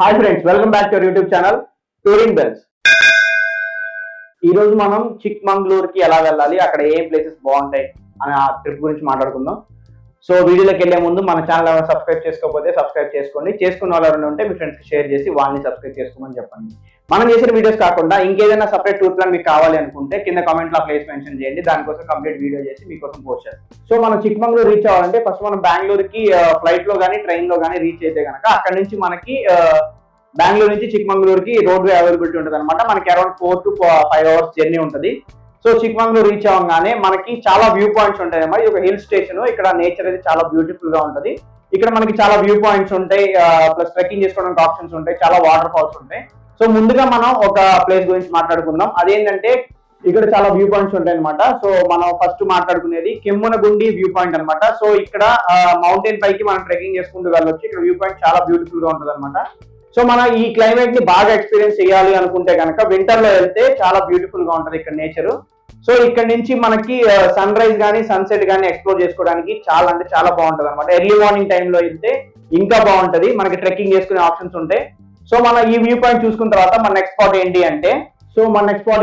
Hi friends, welcome back to our YouTube channel touring bells. ఈ రోజు మనం చిక్మంగళూరుకి ఎలా వెళ్ళాలి, అక్కడ ఏ ప్లేసెస్ బాగుంటాయి అని ఆ ట్రిప్ గురించి మాట్లాడుకుందాం. సో వీడియోలోకి వెళ్లే ముందు మన ఛానల్ ఎవరైనా సబ్స్క్రైబ్ చేసుకోకపోతే సబ్స్క్రైబ్ చేసుకోండి. చేసుకున్న వాళ్ళు ఎవరైనా ఉంటే మీ ఫ్రెండ్స్కి షేర్ చేసి వాళ్ళని సబ్స్క్రైబ్ చేసుకోమని చెప్పండి. మనం చేసిన వీడియోస్ కాకుండా ఇంకేదైనా సపరేట్ టూర్ ప్లాన్ మీకు కావాలి అనుకుంటే కింద కామెంట్ లో ప్లేస్ మెన్షన్ చేయండి. దానికోసం కంప్లీట్ వీడియో చేసి మీకోసం పోస్ట్ చేస్తాం. సో మనం చిక్మంగళూరు రీచ్ అవ్వాలంటే ఫస్ట్ మనం బెంగళూరుకి ఫ్లైట్ లో కానీ ట్రైన్ లో కానీ రీచ్ అయితే కనుక అక్కడ నుంచి మనకి బెంగళూరు నుంచి చిక్మంగళూరుకి రోడ్వే అవైలబిలిటీ ఉంటుంది అనమాట. మనకి అరౌండ్ 4 to 5 hours జర్నీ ఉంటుంది. సో చిక్మంగళూరు రీచ్ అవ్వగానే మనకి చాలా వ్యూ పాయింట్స్ ఉంటాయి అన్నమాట. ఇది ఒక హిల్ స్టేషన్. ఇక్కడ నేచర్ అనేది చాలా బ్యూటిఫుల్ గా ఉంటుంది. ఇక్కడ మనకి చాలా వ్యూ పాయింట్స్ ఉంటాయి, ప్లస్ ట్రెక్కింగ్ చేసుకోవడానికి ఆప్షన్స్ ఉంటాయి, చాలా వాటర్ ఫాల్స్ ఉంటాయి. సో ముందుగా మనం ఒక ప్లేస్ గురించి మాట్లాడుకుందాం. అదేంటంటే ఇక్కడ చాలా వ్యూ పాయింట్స్ ఉంటాయి అనమాట. సో మనం ఫస్ట్ మాట్లాడుకునేది కెమ్మనగుండి వ్యూ పాయింట్ అనమాట. సో ఇక్కడ మౌంటైన్ పైకి మనం ట్రెక్కింగ్ చేసుకుంటూ వెళ్ళొచ్చు. ఇక్కడ వ్యూ పాయింట్ చాలా బ్యూటిఫుల్ గా ఉంటుంది అనమాట. సో మన ఈ క్లైమేట్ ని బాగా ఎక్స్పీరియన్స్ చేయాలి అనుకుంటే కనుక వింటర్ లో వెళ్తే చాలా బ్యూటిఫుల్ గా ఉంటుంది ఇక్కడ నేచర్. సో ఇక్కడ నుంచి మనకి సన్ రైజ్ కానీ సన్సెట్ కానీ ఎక్స్ప్లోర్ చేసుకోవడానికి చాలా అంటే చాలా బాగుంటుంది అనమాట. ఎర్లీ మార్నింగ్ టైంలో వెళ్తే ఇంకా బాగుంటది, మనకి ట్రెక్కింగ్ చేసుకునే ఆప్షన్స్ ఉంటాయి. సో మన ఈ వ్యూ పాయింట్ చూసుకున్న తర్వాత మన నెక్స్ట్ స్పాట్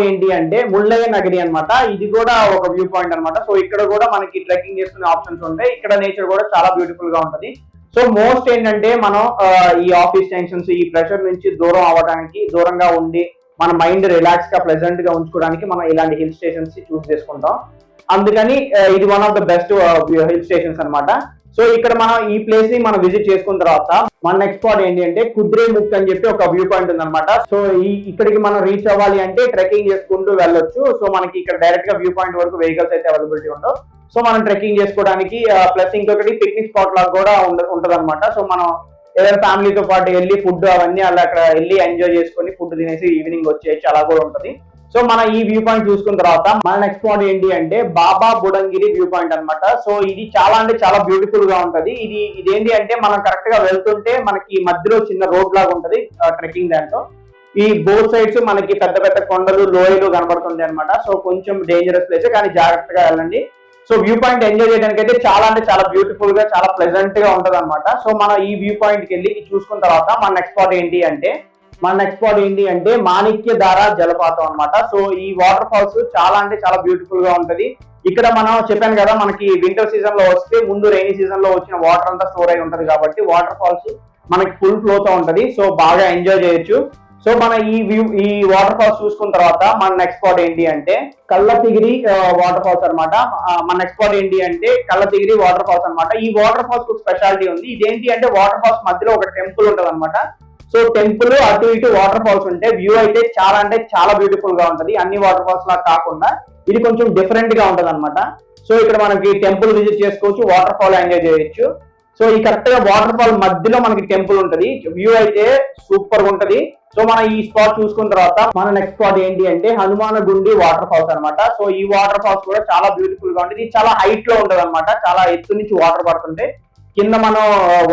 ఏంటి అంటే ముళ్ళయ్య నగరి అనమాట. ఇది కూడా ఒక వ్యూ పాయింట్ అనమాట. సో ఇక్కడ కూడా మనకి ట్రెక్కింగ్ చేసుకునే ఆప్షన్స్ ఉంటాయి. ఇక్కడ నేచర్ కూడా చాలా బ్యూటిఫుల్ గా ఉంటది. సో మోస్ట్ ఏంటంటే మనం ఈ ఆఫీస్ టెన్షన్స్, ఈ ప్రెషర్ నుంచి దూరంగా ఉండి మన మైండ్ రిలాక్స్ గా ప్లెజెంట్ గా ఉంచుకోవడానికి మనం ఇలాంటి హిల్ స్టేషన్స్ చూస్ చేసుకుంటాం. అందుకని ఇది one of the best hill stations అనమాట. సో ఇక్కడ మనం ఈ ప్లేస్ ని మనం విజిట్ చేసుకున్న తర్వాత మన నెక్స్ట్ స్పాట్ ఏంటి అంటే కుద్రేముఖ్ అని చెప్పి ఒక వ్యూ పాయింట్ ఉంది అనమాట. సో ఇక్కడికి మనం రీచ్ అవ్వాలి అంటే ట్రెక్కింగ్ చేసుకుంటూ వెళ్ళొచ్చు. సో మనకి ఇక్కడ డైరెక్ట్ గా వ్యూ పాయింట్ వరకు వెహికల్స్ అయితే అవైలబిలిటీ ఉండవు. సో మనం ట్రెక్కింగ్ చేసుకోవడానికి ప్లస్ ఇంకొకటి పిక్నిక్ స్పాట్ లాగా కూడా ఉంటది అనమాట. సో మనం ఏదైనా ఫ్యామిలీతో పాటు వెళ్ళి ఫుడ్ అవన్నీ అలా అక్కడ వెళ్ళి ఎంజాయ్ చేసుకొని ఫుడ్ తినేసి ఈవినింగ్ వచ్చేయచ్చు, అలా కూడా ఉంటది. సో మన ఈ వ్యూ పాయింట్ చూసుకున్న తర్వాత మన నెక్స్ట్ స్పాట్ ఏంటి అంటే బాబా బుడంగిరి వ్యూ పాయింట్ అనమాట. సో ఇది చాలా అంటే చాలా బ్యూటిఫుల్ గా ఉంటది. ఇదేంటి అంటే మనం కరెక్ట్ గా వెళ్తుంటే మనకి మధ్యలో చిన్న రోడ్ లాగా ఉంటది ట్రెక్కింగ్ దాంట్లో. ఈ బోత్ సైడ్స్ మనకి పెద్ద పెద్ద కొండలు లోయలు కనబడుతుంది అనమాట. సో కొంచెం డేంజరస్ ప్లేస్, కానీ జాగ్రత్తగా వెళ్ళండి. సో వ్యూ పాయింట్ ఎంజాయ్ చేయడానికి అయితే చాలా అంటే చాలా బ్యూటిఫుల్ గా చాలా ప్లెజెంట్ గా ఉంటది అనమాట. సో మనం ఈ వ్యూ పాయింట్ కి వెళ్ళి చూసుకున్న తర్వాత మన నెక్స్ట్ స్పాట్ ఏంటి అంటే మాణిక్యధార జలపాతం అనమాట. సో ఈ వాటర్ ఫాల్స్ చాలా అంటే చాలా బ్యూటిఫుల్ గా ఉంటది. ఇక్కడ మనం చెప్పాను కదా, మనకి వింటర్ సీజన్ లో వస్తే ముందు రైనీ సీజన్ లో వచ్చిన వాటర్ అంతా స్టోర్ అయి ఉంటది కాబట్టి వాటర్ ఫాల్స్ మనకి ఫుల్ ఫ్లో తో ఉంటది. సో బాగా ఎంజాయ్ చేయొచ్చు. సో మన ఈ వాటర్ ఫాల్స్ చూసుకున్న తర్వాత మన నెక్స్ట్ స్పాట్ ఏంటి అంటే కళ్ళతిగిరి వాటర్ ఫాల్స్ అనమాట. మన నెక్స్ట్ స్పాట్ ఏంటి అంటే కళ్ళతిగిరి వాటర్ ఫాల్స్ అనమాట. ఈ వాటర్ ఫాల్స్ ఒక స్పెషాలిటీ ఉంది. ఇదేంటి అంటే వాటర్ ఫాల్స్ మధ్యలో ఒక టెంపుల్ ఉంటది అనమాట. సో టెంపుల్ అటు ఇటు వాటర్ ఫాల్స్ ఉంటే వ్యూ అయితే చాలా అంటే చాలా బ్యూటిఫుల్ గా ఉంటది. అన్ని వాటర్ ఫాల్స్ లాగా కాకుండా ఇది కొంచెం డిఫరెంట్ గా ఉంటది అనమాట. సో ఇక్కడ మనకి టెంపుల్ విజిట్ చేసుకోవచ్చు, వాటర్ ఫాల్ ఎంజాయ్ చేయొచ్చు. సో ఈ కరెక్ట్ గా వాటర్ ఫాల్ మధ్యలో మనకి టెంపుల్ ఉంటది. వ్యూ అయితే సూపర్ గా ఉంటది. సో మన ఈ స్పాట్ చూసుకున్న తర్వాత మన నెక్స్ట్ స్పాట్ ఏంటి అంటే హనుమానగుండి వాటర్ ఫాల్స్ అనమాట. సో ఈ వాటర్ ఫాల్స్ కూడా చాలా బ్యూటిఫుల్ గా ఉంటుంది. ఇది చాలా హైట్ లో ఉంటది అనమాట. చాలా ఎత్తు నుంచి వాటర్ పడుతుంటే కింద మనం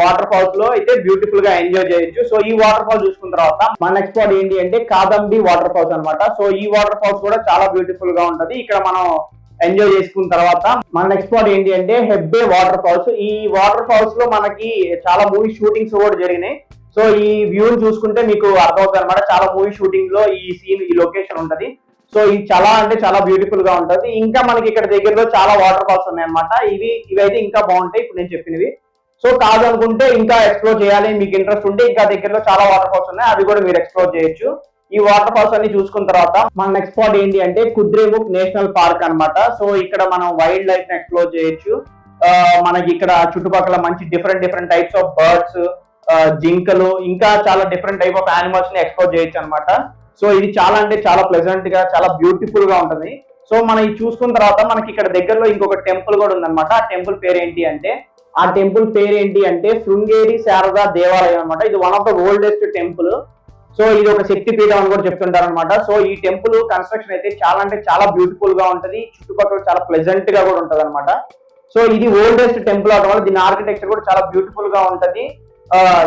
వాటర్ ఫాల్స్ లో అయితే బ్యూటిఫుల్ గా ఎంజాయ్ చేయొచ్చు. సో ఈ వాటర్ ఫాల్స్ చూసుకున్న తర్వాత మన నెక్స్ట్ స్పాట్ ఏంటి అంటే కాదంబి వాటర్ ఫాల్స్ అనమాట. సో ఈ వాటర్ ఫాల్స్ కూడా చాలా బ్యూటిఫుల్ గా ఉంటది. ఇక్కడ మనం ఎంజాయ్ చేసుకున్న తర్వాత మన నెక్స్ట్ స్పాట్ ఏంటి అంటే హెబ్బే వాటర్ ఫాల్స్. ఈ వాటర్ ఫాల్స్ లో మనకి చాలా మూవీ షూటింగ్స్ కూడా జరిగినాయి. సో ఈ వ్యూ చూసుకుంటే మీకు అర్థమవుతుంది అనమాట. చాలా మూవీ షూటింగ్ లో ఈ సీన్, ఈ లొకేషన్ ఉంటది. సో ఇది చాలా అంటే చాలా బ్యూటిఫుల్ గా ఉంటది. ఇంకా మనకి ఇక్కడ దగ్గరలో చాలా వాటర్ ఫాల్స్ ఉన్నాయి అనమాట. ఇవైతే ఇంకా బాగుంటాయి ఇప్పుడు నేను చెప్పినవి. సో కాదు అనుకుంటే ఇంకా ఎక్స్ప్లోర్ చేయాలి, మీకు ఇంట్రెస్ట్ ఉంటే ఇంకా దగ్గరలో చాలా వాటర్ ఫాల్స్ ఉన్నాయి, అవి కూడా మీరు ఎక్స్ప్లోర్ చేయొచ్చు. ఈ వాటర్ ఫాల్స్ అన్ని చూసుకున్న తర్వాత మన నెక్స్ట్ స్పాట్ ఏంటి అంటే కుద్రేముఖ్ నేషనల్ పార్క్ అనమాట. సో ఇక్కడ మనం వైల్డ్ లైఫ్ ని ఎక్స్ప్లోర్ చేయొచ్చు. మనకి ఇక్కడ చుట్టుపక్కల మంచి డిఫరెంట్ టైప్స్ ఆఫ్ బర్డ్స్, జింకలు, ఇంకా చాలా డిఫరెంట్ టైప్ ఆఫ్ యానిమల్స్ ని ఎక్స్ప్లోర్ చేయొచ్చు అనమాట. సో ఇది చాలా అంటే చాలా ప్లెజెంట్ గా చాలా బ్యూటిఫుల్ గా ఉంటుంది. సో మనం ఇది చూసుకున్న తర్వాత మనకి ఇక్కడ దగ్గరలో ఇంకొక టెంపుల్ కూడా ఉందన్నమాట. ఆ టెంపుల్ పేరు ఏంటి అంటే శృంగేరి శారదా దేవాలయం అనమాట. ఇది one of the oldest temple. So ఇది ఒక శక్తి పీఠం అని కూడా చెప్తుంటారు అనమాట. సో ఈ టెంపుల్ కన్స్ట్రక్షన్ అయితే చాలా అంటే చాలా బ్యూటిఫుల్ గా ఉంటది. చుట్టుపక్కల చాలా ప్లెజెంట్ గా కూడా ఉంటది అనమాట. సో ఇది ఓల్డెస్ట్ టెంపుల్ అవడం వల్ల దీని ఆర్కిటెక్చర్ కూడా చాలా బ్యూటిఫుల్ గా ఉంటది.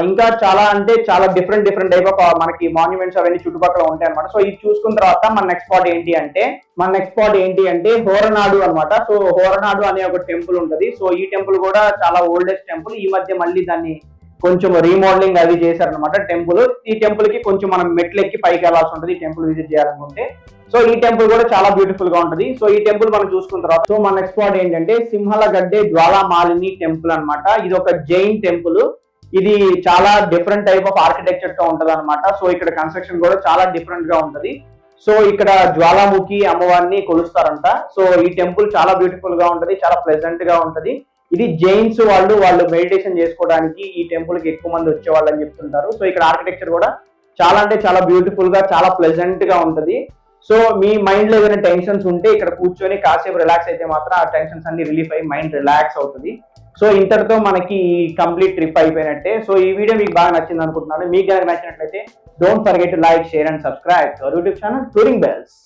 ఇంకా చాలా అంటే చాలా డిఫరెంట్ టైప్ ఆఫ్ మనకి మాన్యుమెంట్స్ అవన్నీ చుట్టుపక్కల ఉంటాయి అనమాట. సో ఇది చూసుకున్న తర్వాత మన నెక్స్ట్ స్పాట్ ఏంటి అంటే హోరనాడు అనమాట. సో హోరనాడు అనే ఒక టెంపుల్ ఉంటది. సో ఈ టెంపుల్ కూడా చాలా ఓల్డెస్ట్ టెంపుల్. ఈ మధ్య మళ్ళీ దాన్ని కొంచెం రీమోడలింగ్ అది చేశారనమాట టెంపుల్. ఈ టెంపుల్ కి కొంచెం మనం మెట్లు ఎక్కి పైకి వెళ్ళాల్సి ఉంటుంది ఈ టెంపుల్ విజిట్ చేయాలనుకుంటే. సో ఈ టెంపుల్ కూడా చాలా బ్యూటిఫుల్ గా ఉంటుంది. సో ఈ టెంపుల్ మనం చూసుకున్న తర్వాత సో మన నెక్స్ట్ స్పాట్ ఏంటంటే సింహలగడ్డే జ్వాలామాలిని టెంపుల్ అన్నమాట. ఇది ఒక జైన్ టెంపుల్. ఇది చాలా డిఫరెంట్ టైప్ ఆఫ్ ఆర్కిటెక్చర్ తో ఉంటది అనమాట. సో ఇక్కడ కన్స్ట్రక్షన్ కూడా చాలా డిఫరెంట్ గా ఉంటది. సో ఇక్కడ జ్వాలాముఖి అమ్మవారిని కొలుస్తారంట. సో ఈ టెంపుల్ చాలా బ్యూటిఫుల్ గా ఉంటది, చాలా ప్లెజెంట్ గా ఉంటది. ఇది జైన్స్ వాళ్ళు మెడిటేషన్ చేసుకోవడానికి ఈ టెంపుల్ కి ఎక్కువ మంది వచ్చేవాళ్ళు అని చెప్తుంటారు. సో ఇక్కడ ఆర్కిటెక్చర్ కూడా చాలా అంటే చాలా బ్యూటిఫుల్ గా చాలా ప్లెజెంట్ గా ఉంటది. సో మీ మైండ్ లో ఏదైనా టెన్షన్స్ ఉంటే ఇక్కడ కూర్చొని కాసేపు రిలాక్స్ అయితే మాత్రం ఆ టెన్షన్స్ అన్ని రిలీఫ్ అయ్యి మైండ్ రిలాక్స్ అవుతుంది. సో ఇంతటితో మనకి కంప్లీట్ ట్రిప్ అయిపోయినట్టే. సో ఈ వీడియో మీకు బాగా నచ్చింది అనుకుంటున్నాను. మీకు కనుక నచ్చినట్లయితే don't forget to like, share and subscribe to our YouTube channel touring bells.